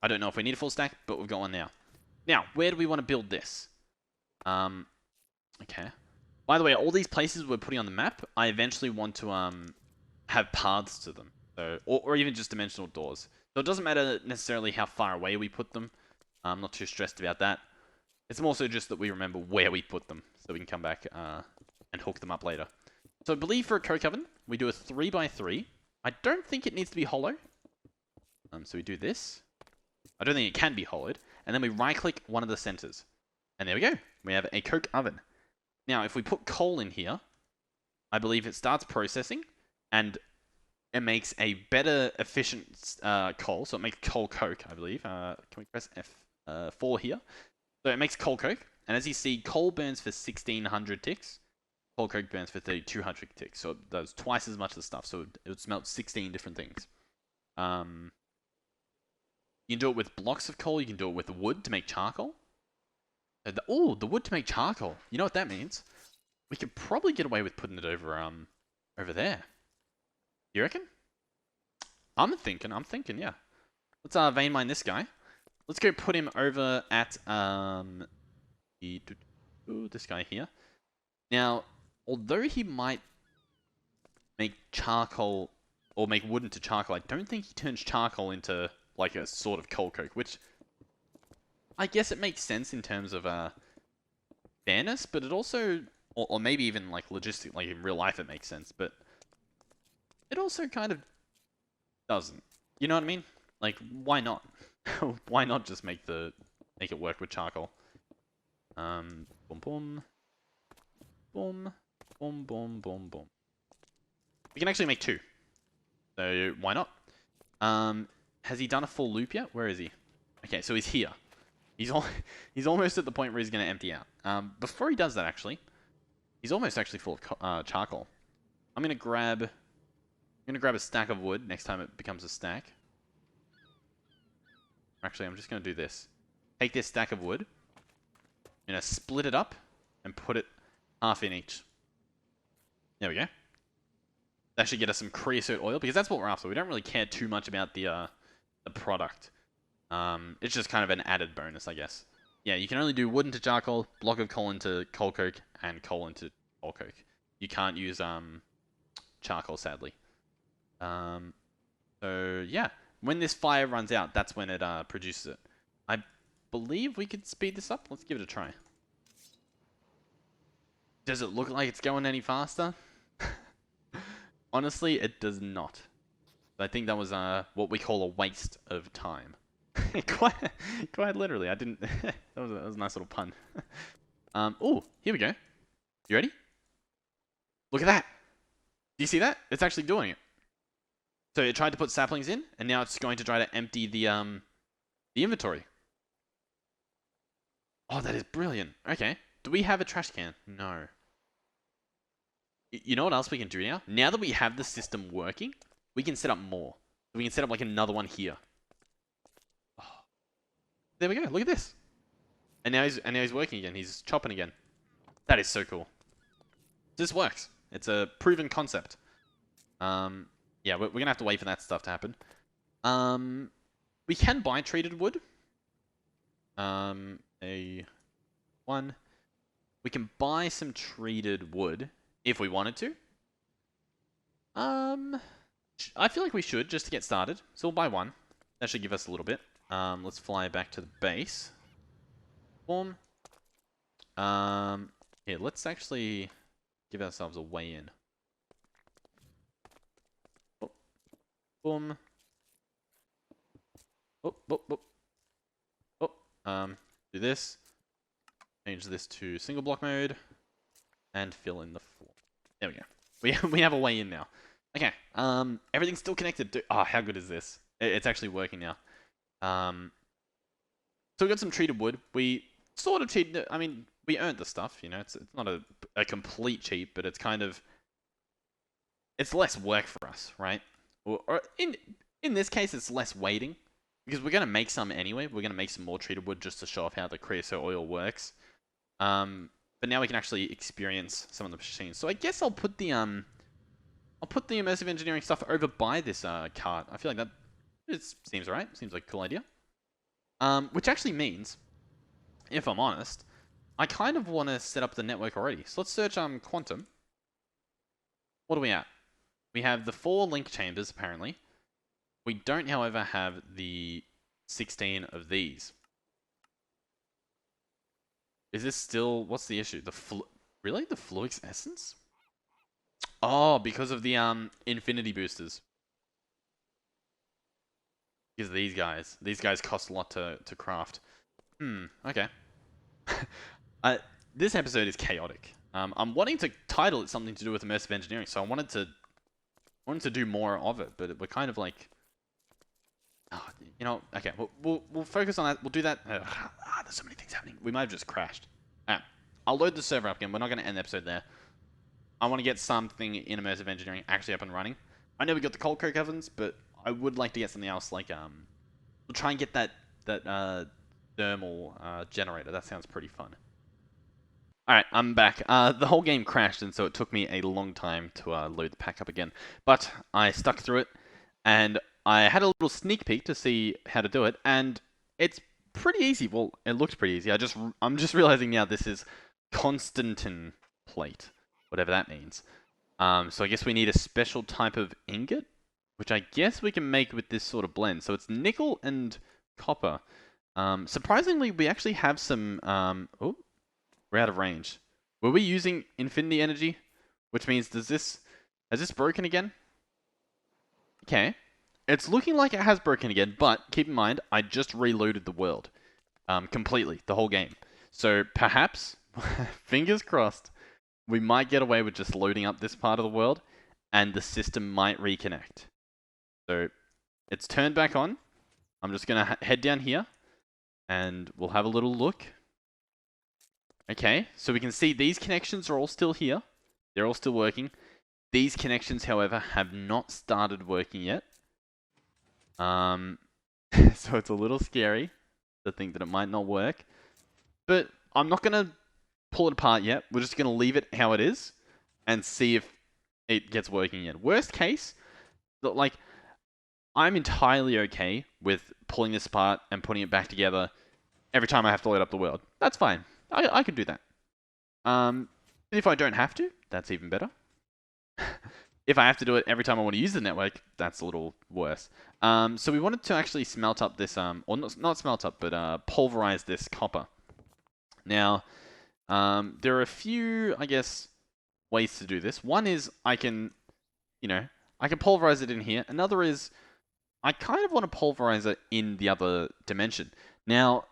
I don't know if we need a full stack, but we've got one now. Now, where do we want to build this? Okay. By the way, all these places we're putting on the map, I eventually want to have paths to them. So, or even just dimensional doors. So it doesn't matter necessarily how far away we put them. I'm not too stressed about that. It's more so just that we remember where we put them, so we can come back and hook them up later. So I believe for a coke oven, we do a 3x3. I don't think it needs to be hollow. So we do this. I don't think it can be hollowed. And then we right-click one of the centers. And there we go. We have a coke oven. Now, if we put coal in here, I believe it starts processing, and it makes a better efficient coal. So it makes coal coke, I believe. Can we press F4 here? So it makes coal coke. And as you see, coal burns for 1,600 ticks. Coal coke burns for 3,200 ticks. So it does twice as much of the stuff. So it would smelt 16 different things. You can do it with blocks of coal. You can do it with wood to make charcoal. Oh, the wood to make charcoal. You know what that means? We could probably get away with putting it over there. You reckon? I'm thinking, yeah. Let's vein mine this guy. Let's go put him over at this guy here. Now, although he might make charcoal or make wood into charcoal, I don't think he turns charcoal into like a sort of coal coke, which I guess it makes sense in terms of fairness, but it also, or maybe even like logistic, like in real life it makes sense, but it also kind of doesn't. You know what I mean? Like, why not? Why not just make it work with charcoal? Boom, boom, boom, boom, boom, boom, boom. We can actually make two, so why not? Has he done a full loop yet? Where is he? Okay, so he's here. He's almost at the point where he's going to empty out. Before he does that, actually, he's almost actually full of charcoal. I'm gonna grab a stack of wood next time it becomes a stack. Actually, I'm just gonna do this. Take this stack of wood, split it up, and put it half in each. There we go. That should get us some creosote oil, because that's what we're after. We don't really care too much about the product. It's just kind of an added bonus, I guess. Yeah, you can only do wood into charcoal, block of coal into coal coke, and coal into coal coke. You can't use charcoal, sadly. So yeah, when this fire runs out, that's when it produces it. I believe we could speed this up. Let's give it a try. Does it look like it's going any faster? Honestly, it does not. I think that was what we call a waste of time. quite literally. I didn't. that was a nice little pun. Oh, here we go. You ready? Look at that. Do you see that? It's actually doing it. So it tried to put saplings in, and now it's going to try to empty the inventory. Oh, that is brilliant. Okay. Do we have a trash can? No. You know what else we can do now? Now that we have the system working, we can set up more. We can set up like another one here. Oh. There we go. Look at this. And now he's working again. He's chopping again. That is so cool. This works. It's a proven concept. Yeah, we're gonna have to wait for that stuff to happen. We can buy treated wood. We can buy some treated wood if we wanted to. I feel like we should, just to get started. So we'll buy one. That should give us a little bit. Let's fly back to the base. Boom. Here, let's actually give ourselves a way in. Oh. Boom. Oh, oh, oh. Oh, do this. Change this to single block mode. And fill in the floor. There we go. We have a way in now. Okay, everything's still connected. Oh, how good is this? It's actually working now. So we got some treated wood. We sort of cheated it. I mean, we earned the stuff, It's not a complete cheat, but it's kind of... It's less work for us, right? Or in this case, it's less waiting. Because we're going to make some anyway. We're going to make some more treated wood just to show off how the creosote oil works. But now we can actually experience some of the machines. So I guess I'll put the immersive engineering stuff over by this cart. I feel like that seems right. Seems like a cool idea. Which actually means if I'm honest, I kind of want to set up the network already. So let's search quantum. What are we at? We have the 4 link chambers, apparently. We don't, however, have the 16 of these. Is this still... What's the issue? Really? The fluix essence? Oh, because of the infinity boosters. Because of these guys. These guys cost a lot to craft. Okay. This episode is chaotic. I'm wanting to title it something to do with immersive engineering, so I wanted to do more of it, but we're kind of like... Oh, you know, okay, we'll focus on that. We'll do that. There's so many things happening. We might have just crashed. Alright, I'll load the server up again. We're not going to end the episode there. I want to get something in immersive engineering actually up and running. I know we got the cold coke ovens, but I would like to get something else like we'll try and get that thermal generator. That sounds pretty fun. Alright, I'm back. The whole game crashed, and so it took me a long time to load the pack up again. But I stuck through it, and I had a little sneak peek to see how to do it, and it's pretty easy. Well, it looks pretty easy. I'm just realizing now this is Constantin plate, whatever that means. So I guess we need a special type of ingot, which I guess we can make with this sort of blend. So it's nickel and copper. Surprisingly, we actually have some... oh, we're out of range. Were we using infinity energy? Which means, has this broken again? Okay. It's looking like it has broken again, but keep in mind, I just reloaded the world. Completely, the whole game. So perhaps, fingers crossed, we might get away with just loading up this part of the world, and the system might reconnect. So, it's turned back on. I'm just going to head down here, and we'll have a little look. Okay, so we can see these connections are all still here. They're all still working. These connections, however, have not started working yet. So it's a little scary to think that it might not work. But I'm not going to pull it apart yet. We're just going to leave it how it is and see if it gets working yet. Worst case, like, I'm entirely okay with pulling this apart and putting it back together every time I have to load up the world. That's fine. I can do that. If I don't have to, that's even better. If I have to do it every time I want to use the network, that's a little worse. So we wanted to actually smelt up this, or not smelt up, but pulverize this copper. Now, there are a few, I guess, ways to do this. One is I can pulverize it in here. Another is I kind of want to pulverize it in the other dimension. Now,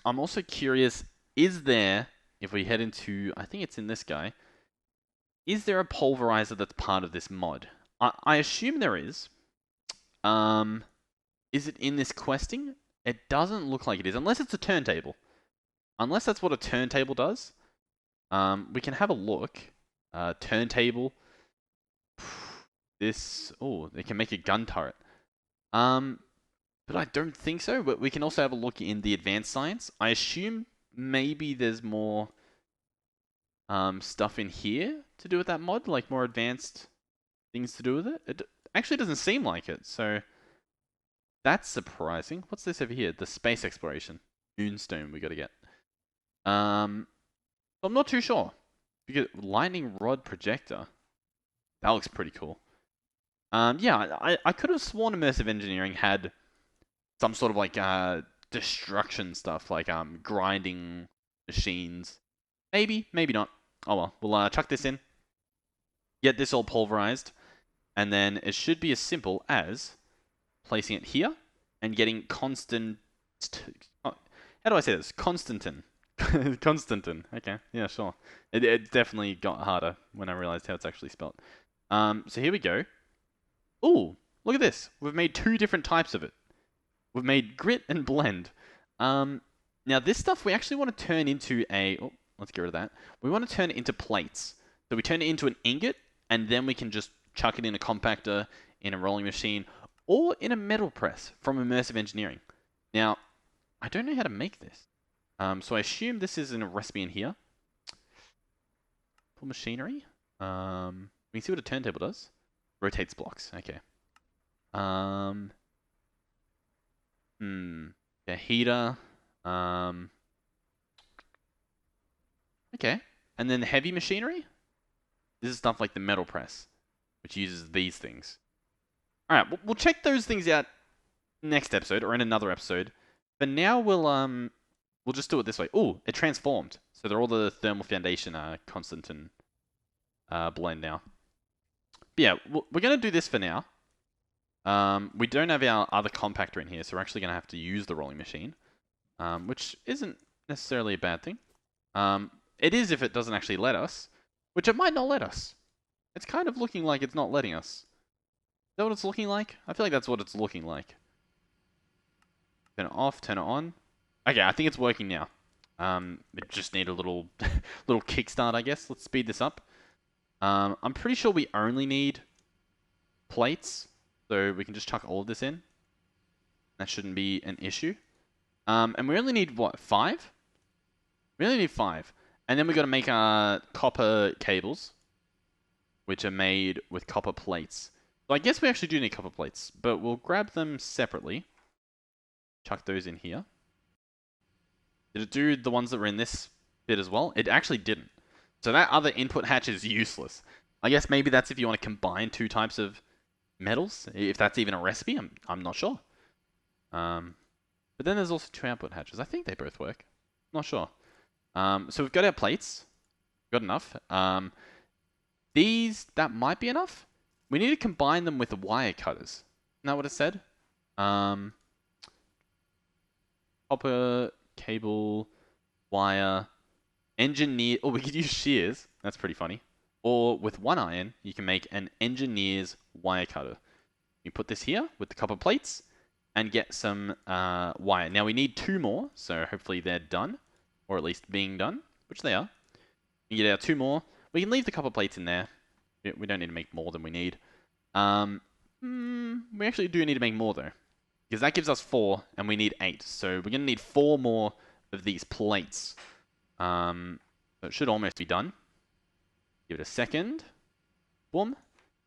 I'm also curious, is there, if we head into, I think it's in this guy, is there a pulverizer that's part of this mod? I assume there is. Is it in this questing? It doesn't look like it is, unless it's a turntable. Unless that's what a turntable does. We can have a look. Turntable. This, oh, they can make a gun turret. But I don't think so. But we can also have a look in the advanced science. I assume maybe there's more stuff in here to do with that mod, like more advanced things to do with it. It actually doesn't seem like it, so that's surprising. What's this over here? The space exploration. Moonstone we gotta get. I'm not too sure. Because lightning rod projector. That looks pretty cool. Yeah, I could have sworn immersive engineering had some sort of like destruction stuff, like grinding machines. Maybe, maybe not. Oh well, we'll chuck this in. Get this all pulverized. And then it should be as simple as placing it here and getting constant... Oh, how do I say this? Constantin. Constantin. Okay, yeah, sure. It definitely got harder when I realized how it's actually spelled. So here we go. Ooh, look at this. We've made 2 different types of it. We've made grit and blend. Now this stuff we actually want to turn into a... Oh, let's get rid of that. We want to turn it into plates. So we turn it into an ingot, and then we can just chuck it in a compactor, in a rolling machine, or in a metal press from Immersive Engineering. Now, I don't know how to make this. So I assume this is in a recipe in here. Pull machinery. We can see what a turntable does. Rotates blocks. Okay. A heater. Okay. And then heavy machinery? This is stuff like the metal press, which uses these things. Alright, we'll check those things out next episode, or in another episode. But now we'll just do it this way. Ooh, it transformed. So they're all the thermal foundation constant and blend now. But yeah, we're going to do this for now. We don't have our other compactor in here, so we're actually going to have to use the rolling machine, which isn't necessarily a bad thing. It is if it doesn't actually let us, which it might not let us. It's kind of looking like it's not letting us. Is that what it's looking like? I feel like that's what it's looking like. Turn it off, turn it on. Okay, I think it's working now. It just need a little kickstart, I guess. Let's speed this up. I'm pretty sure we only need plates, so we can just chuck all of this in. That shouldn't be an issue. And we only need, what, 5? We only need 5. And then we got to make our copper cables, which are made with copper plates. So I guess we actually do need copper plates, but we'll grab them separately. Chuck those in here. Did it do the ones that were in this bit as well? It actually didn't. So that other input hatch is useless. I guess maybe that's if you want to combine 2 types of metals. If that's even a recipe, I'm not sure. But then there's also 2 output hatches. I think they both work. Not sure. So we've got our plates. Got enough. That might be enough. We need to combine them with the wire cutters. Isn't that what it said? Copper, cable, wire, engineer. Oh, we could use shears. That's pretty funny. Or with 1 iron, you can make an engineer's wire cutter. You put this here with the copper plates and get some wire. Now we need 2 more, so hopefully they're done, or at least being done, which they are. You get our 2 more. We can leave the copper plates in there. We don't need to make more than we need. We actually do need to make more though, because that gives us 4, and we need 8. So we're gonna need 4 more of these plates. So it should almost be done. Give it a second. Boom.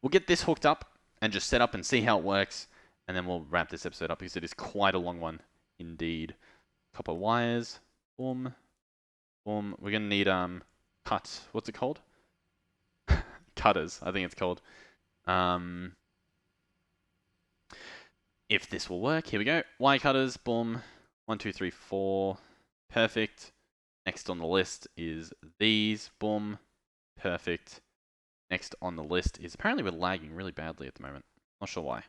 We'll get this hooked up and just set up and see how it works, and then we'll wrap this episode up because it is quite a long one indeed. Copper wires. Boom. Boom. We're gonna need what's it called? Cutters, I think it's called. If this will work, here we go. Wire cutters, boom. 1, 2, 3, 4. Perfect. Next on the list is these, boom. Perfect. Next on the list is, apparently we're lagging really badly at the moment. Not sure why.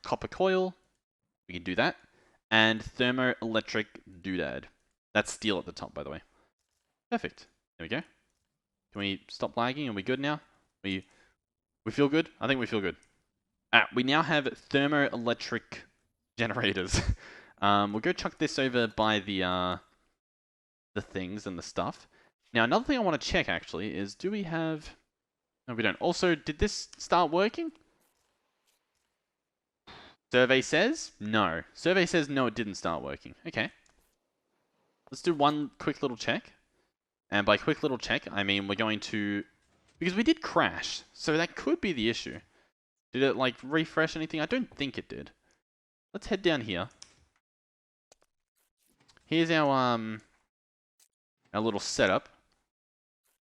Copper coil, we can do that. And thermoelectric doodad. That's steel at the top, by the way. Perfect. There we go. Can we stop lagging? Are we good now? We feel good? I think we feel good. We now have thermoelectric generators. We'll go chuck this over by the things and the stuff. Now, another thing I want to check, actually, is do we have... No, we don't. Also, did this start working? Survey says no. Survey says no, it didn't start working. Okay. Let's do one quick little check. And by quick little check, I mean we're going to... Because we did crash, so that could be the issue. Did it, like, refresh anything? I don't think it did. Let's head down here. Here's our little setup.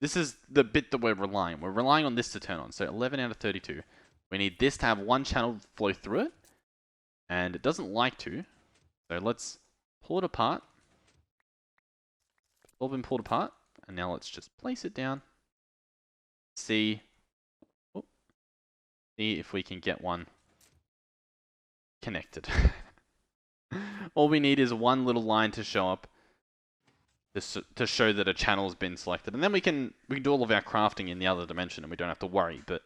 This is the bit that we're relying on. We're relying on this to turn on. So 11 out of 32. We need this to have 1 channel flow through it. And it doesn't like to. So let's pull it apart. All been pulled apart. And now let's just place it down. See if we can get one connected. All we need is 1 little line to show up to show that a channel has been selected, and then we can do all of our crafting in the other dimension, and we don't have to worry. But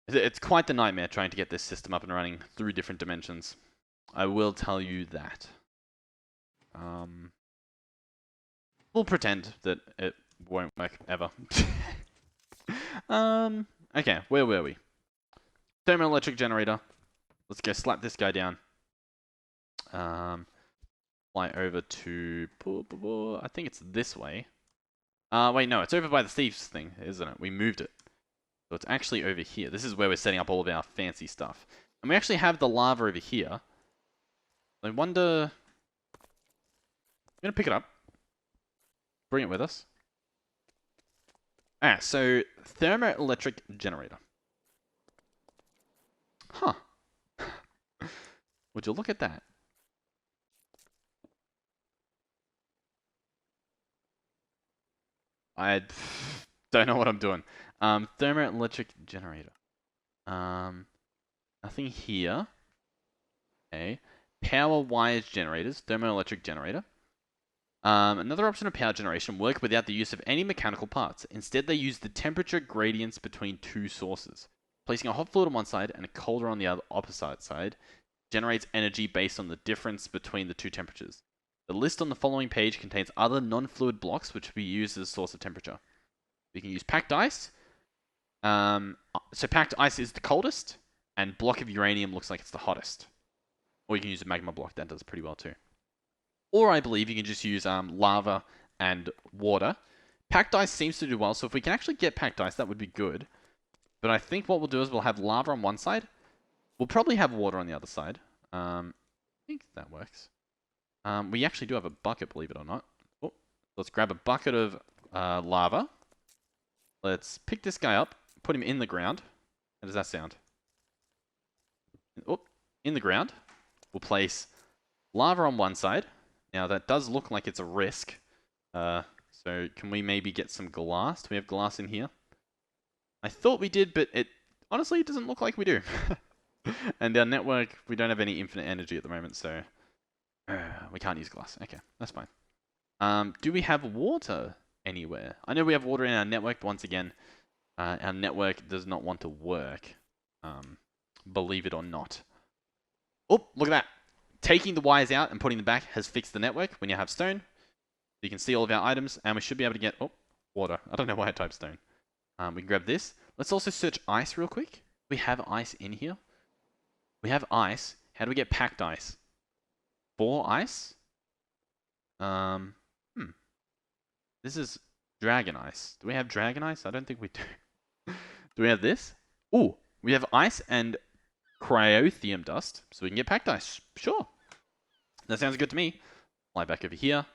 it's quite the nightmare trying to get this system up and running through different dimensions. I will tell you that. We'll pretend that it won't work ever. Okay, where were we? Thermoelectric generator. Let's go slap this guy down. Fly over to... I think it's this way. Wait, no, it's over by the thieves thing, isn't it? We moved it. So it's actually over here. This is where we're setting up all of our fancy stuff. And we actually have the lava over here. I wonder... I'm going to pick it up. bring it with us. Alright, so Thermoelectric Generator. Huh. Would you look at that? I don't know what I'm doing. Thermoelectric Generator. Nothing here. Okay. Power wires generators. Thermoelectric generator. Another option of power generation work without the use of any mechanical parts. Instead, they use the temperature gradients between two sources. Placing a hot fluid on one side and a colder on the other opposite side generates energy based on the difference between the two temperatures. The list on the following page contains other non-fluid blocks which will be used as a source of temperature. We can use packed ice. So packed ice is the coldest, and block of uranium looks like it's the hottest. Or you can use a magma block, that does pretty well too. Or I believe you can just use lava and water. Packed ice seems to do well, so if we can actually get packed ice, that would be good. But I think what we'll do is we'll have lava on one side. We'll probably have water on the other side. I think that works. We actually do have a bucket, believe it or not. Oh, let's grab a bucket of lava. Let's pick this guy up, put him in the ground. How does that sound? Oh, in the ground. We'll place lava on one side. Now that does look like it's a risk. So can we maybe get some glass? Do we have glass in here? I thought we did, but honestly, it doesn't look like we do. And our network, we don't have any infinite energy at the moment, so we can't use glass. Okay, that's fine. Do we have water anywhere? I know we have water in our network, but once again, our network does not want to work. Believe it or not. Oh, look at that. Taking the wires out and putting them back has fixed the network. We now have stone. You can see all of our items, and we should be able to get water. I don't know why I typed stone. We can grab this. Let's also search ice real quick. We have ice in here. We have ice. How do we get packed ice? 4 ice? This is dragon ice. Do we have dragon ice? I don't think we do. Do we have this? Ooh, we have ice and cryothium dust, so we can get packed ice. Sure. That sounds good to me. Fly back over here.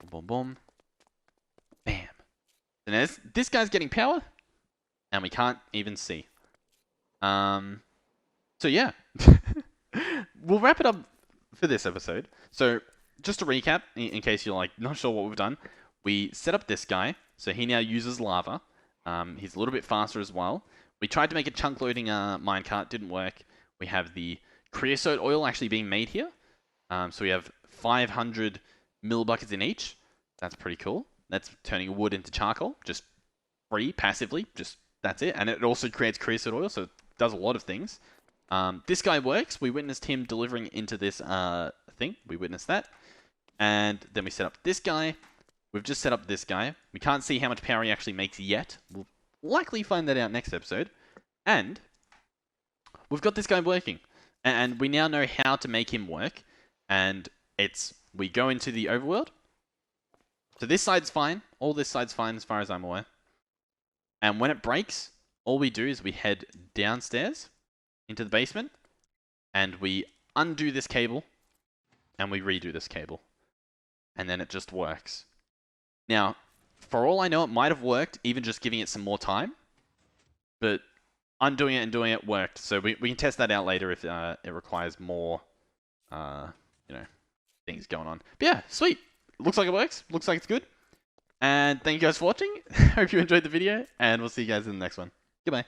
Boom, boom, boom. Bam. And now this guy's getting power, and we can't even see. So yeah. We'll wrap it up for this episode. So just to recap, in case you're like not sure what we've done, we set up this guy, so he now uses lava. He's a little bit faster as well. We tried to make a chunk loading minecart, didn't work. We have the creosote oil actually being made here. So we have 500 millibuckets in each. That's pretty cool. That's turning wood into charcoal, just free, passively, just that's it. And it also creates creosote oil, so it does a lot of things. This guy works. We witnessed him delivering into this thing. We witnessed that. And then we set up this guy. We've just set up this guy. We can't see how much power he actually makes yet. We'll likely find that out next episode. And we've got this guy working. And we now know how to make him work. And we go into the overworld. So this side's fine. All this side's fine as far as I'm aware. And when it breaks, all we do is we head downstairs into the basement. And we undo this cable. And we redo this cable. And then it just works. Now, for all I know, it might have worked, even just giving it some more time. But undoing it and doing it worked. So we can test that out later if it requires more, things going on. But yeah, sweet. Looks like it works. Looks like it's good. And thank you guys for watching. Hope you enjoyed the video, and we'll see you guys in the next one. Goodbye.